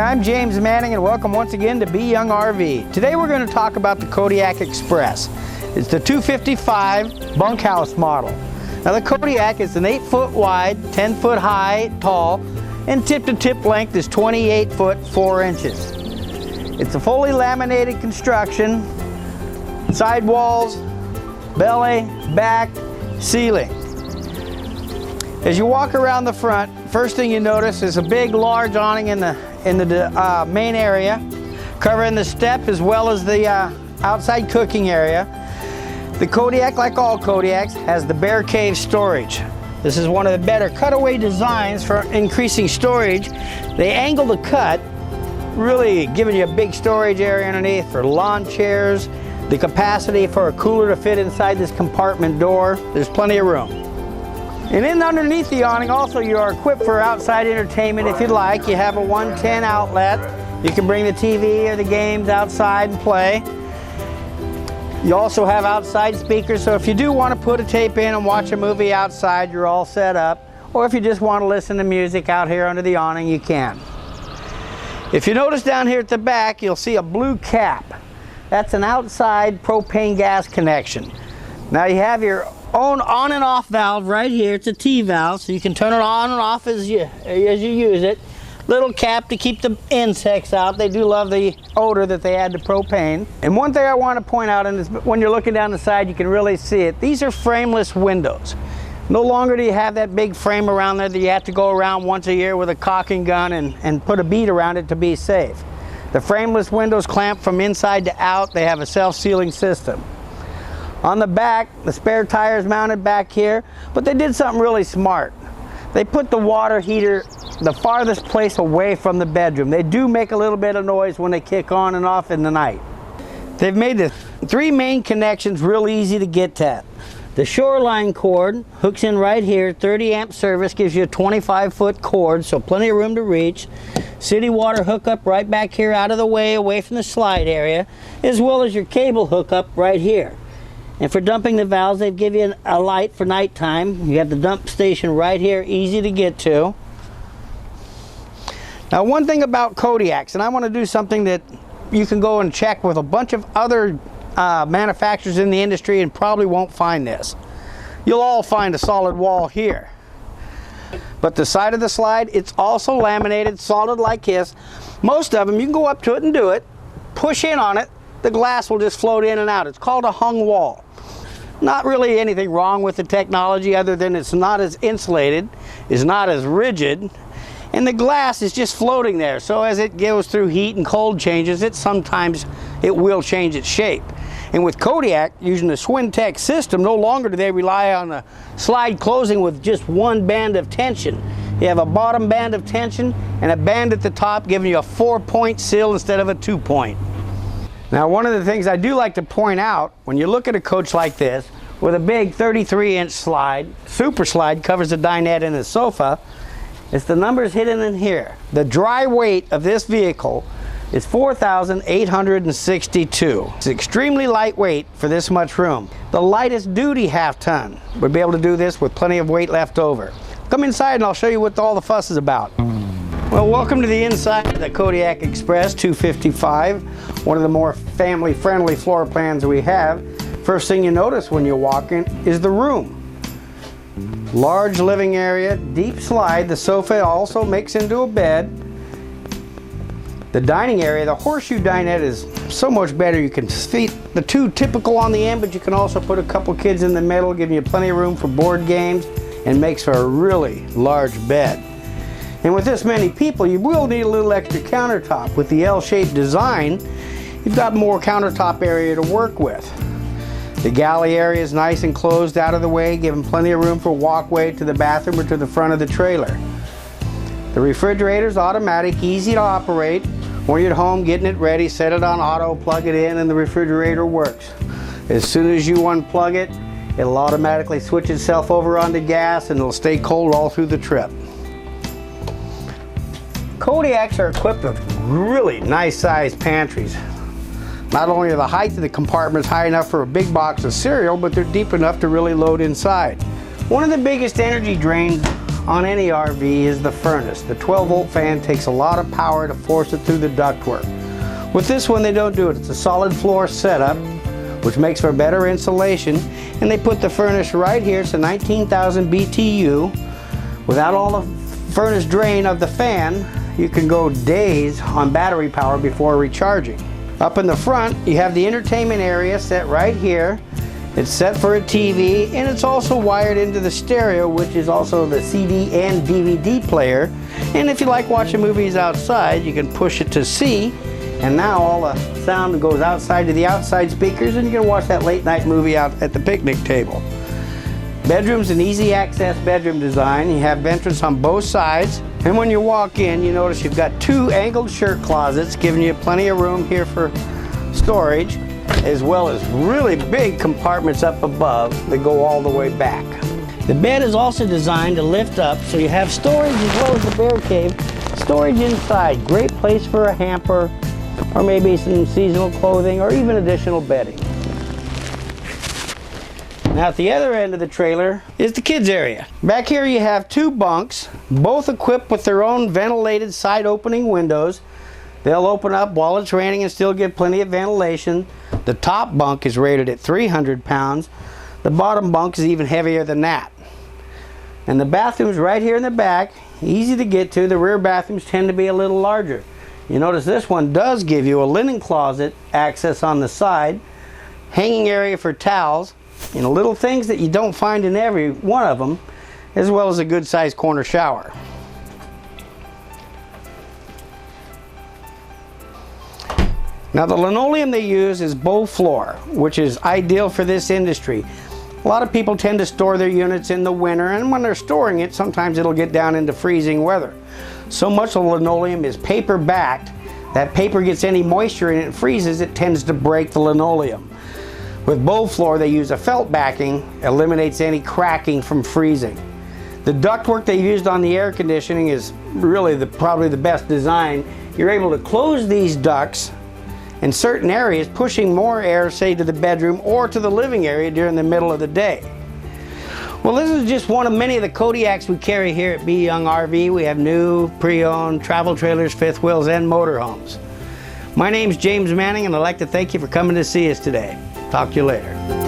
Hi, I'm James Manning and welcome once again to Be Young RV. Today we're going to talk about the Kodiak Express. It's the 255 bunkhouse model. Now the Kodiak is an 8-foot wide, 10-foot high, tall, and tip-to-tip length is 28 foot 4 inches. It's a fully laminated construction, side walls, belly, back, ceiling. As you walk around the front, first thing you notice is a big, large awning in the main area, covering the step as well as the outside cooking area. The Kodiak, like all Kodiaks, has the bear cave storage. This is one of the better cutaway designs for increasing storage. They angle the cut, really giving you a big storage area underneath for lawn chairs, the capacity for a cooler to fit inside this compartment door. There's plenty of room. And in underneath the awning also you are equipped for outside entertainment if you'd like. You have a 110 outlet. You can bring the TV or the games outside and play. You also have outside speakers, so if you do want to put a tape in and watch a movie outside, you're all set up. Or if you just want to listen to music out here under the awning, you can. If you notice down here at the back, you'll see a blue cap. That's an outside propane gas connection. Now you have your own on and off valve right here. It's a T valve, so you can turn it on and off as you use it. Little cap to keep the insects out. They do love the odor that they add to propane. And one thing I want to point out, and is when you're looking down the side you can really see it, these are frameless windows. No longer do you have that big frame around there that you have to go around once a year with a caulking gun and put a bead around it to be safe. The frameless windows clamp from inside to out. They have a self-sealing system. On the back, the spare tire is mounted back here, but they did something really smart. They put the water heater the farthest place away from the bedroom. They do make a little bit of noise when they kick on and off in the night. They've made the 3 main connections real easy to get at. The shoreline cord hooks in right here. 30 amp service gives you a 25-foot cord, so plenty of room to reach. City water hookup right back here out of the way, away from the slide area, as well as your cable hookup right here. And for dumping the valves, they give you a light for nighttime. You have the dump station right here, easy to get to. Now one thing about Kodiaks, and I want to do something that you can go and check with a bunch of other manufacturers in the industry and probably won't find this. You'll all find a solid wall here. But the side of the slide, it's also laminated, solid like this. Most of them, you can go up to it and do it, push in on it, the glass will just float in and out. It's called a hung wall. Not really anything wrong with the technology other than it's not as insulated, it's not as rigid, and the glass is just floating there. So as it goes through heat and cold changes, sometimes it will change its shape. And with Kodiak, using the Swintech system, no longer do they rely on a slide closing with just one band of tension. You have a bottom band of tension and a band at the top giving you a 4-point seal instead of a 2-point. Now one of the things I do like to point out, when you look at a coach like this, with a big 33-inch slide, super slide covers the dinette and the sofa, it's the numbers hidden in here. The dry weight of this vehicle is 4,862. It's extremely lightweight for this much room. The lightest duty half-ton would be able to do this with plenty of weight left over. Come inside and I'll show you what all the fuss is about. Well, welcome to the inside of the Kodiak Express 255, one of the more family-friendly floor plans we have. First thing you notice when you walk in is the room. Large living area, deep slide. The sofa also makes into a bed. The dining area, the horseshoe dinette is so much better. You can fit the 2 typical on the end, but you can also put a couple kids in the middle, giving you plenty of room for board games, and makes for a really large bed. And with this many people, you will need a little extra countertop. With the L-shaped design, you've got more countertop area to work with. The galley area is nice and closed out of the way, giving plenty of room for walkway to the bathroom or to the front of the trailer. The refrigerator is automatic, easy to operate. When you're at home getting it ready, set it on auto, plug it in, and the refrigerator works. As soon as you unplug it, it'll automatically switch itself over onto gas and it'll stay cold all through the trip. Kodiaks are equipped with really nice sized pantries. Not only are the height of the compartments high enough for a big box of cereal, but they're deep enough to really load inside. One of the biggest energy drains on any RV is the furnace. The 12-volt fan takes a lot of power to force it through the ductwork. With this one they don't do it. It's a solid floor setup, which makes for better insulation, and they put the furnace right here. It's a 19,000 BTU. Without all the furnace drain of the fan, you can go days on battery power before recharging. Up in the front, you have the entertainment area set right here. It's set for a TV, and it's also wired into the stereo, which is also the CD and DVD player. And if you like watching movies outside, you can push it to C, and now all the sound goes outside to the outside speakers, and you can watch that late night movie out at the picnic table. Bedroom's an easy access bedroom design. You have entrance on both sides, and when you walk in, you notice you've got two angled shirt closets, giving you plenty of room here for storage, as well as really big compartments up above that go all the way back. The bed is also designed to lift up, so you have storage as well as the bear cave. Storage inside, great place for a hamper, or maybe some seasonal clothing, or even additional bedding. Now at the other end of the trailer is the kids area. Back here you have two bunks, both equipped with their own ventilated side opening windows. They'll open up while it's raining and still give plenty of ventilation. The top bunk is rated at 300 pounds. The bottom bunk is even heavier than that. And the bathroom's right here in the back, easy to get to. The rear bathrooms tend to be a little larger. You notice this one does give you a linen closet access on the side, hanging area for towels, little things that you don't find in every one of them, as well as a good sized corner shower. Now the linoleum they use is bow floor, which is ideal for this industry. A lot of people tend to store their units in the winter, and when they're storing it, sometimes it'll get down into freezing weather. So much of the linoleum is paper backed. That paper gets any moisture in it and freezes, it tends to break the linoleum. With bow floor they use a felt backing, eliminates any cracking from freezing. The ductwork they used on the air conditioning is really probably the best design. You're able to close these ducts in certain areas, pushing more air, say, to the bedroom or to the living area during the middle of the day. Well, this is just one of many of the Kodiaks we carry here at Be Young RV. We have new, pre-owned travel trailers, fifth wheels, and motorhomes. My name's James Manning, and I'd like to thank you for coming to see us today. Talk to you later.